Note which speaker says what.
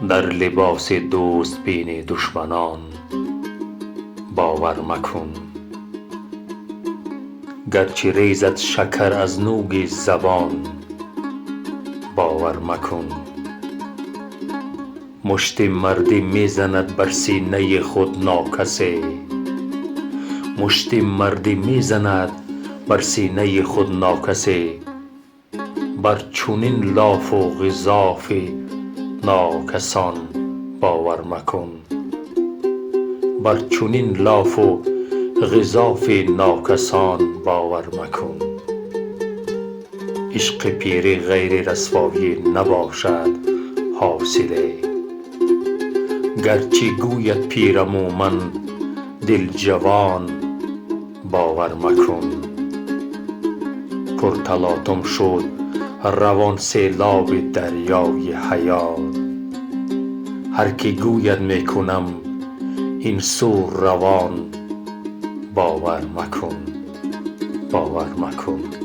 Speaker 1: در لباس دوست بین دشمنان باور مکن. گرچه ریزد شکر از نوک زبان باور مکن. مشت مردی میزند بر سینه خود ناکسه، مشت مردی میزند بر سینه خود ناکسه. بر چنین لاف و گزاف ناکسان باور مکن. بر چنین لاف و گزاف ناکسان باور مکن. عشق پیری غیر رسوایی نباشد حاصله، گرچه گوید پیرم و من دل جوان باور مکن. پر تلاطم شد روان سیلاب دریای حیات، هر که گوید میکنم این سو روان باور مکن، باور مکن.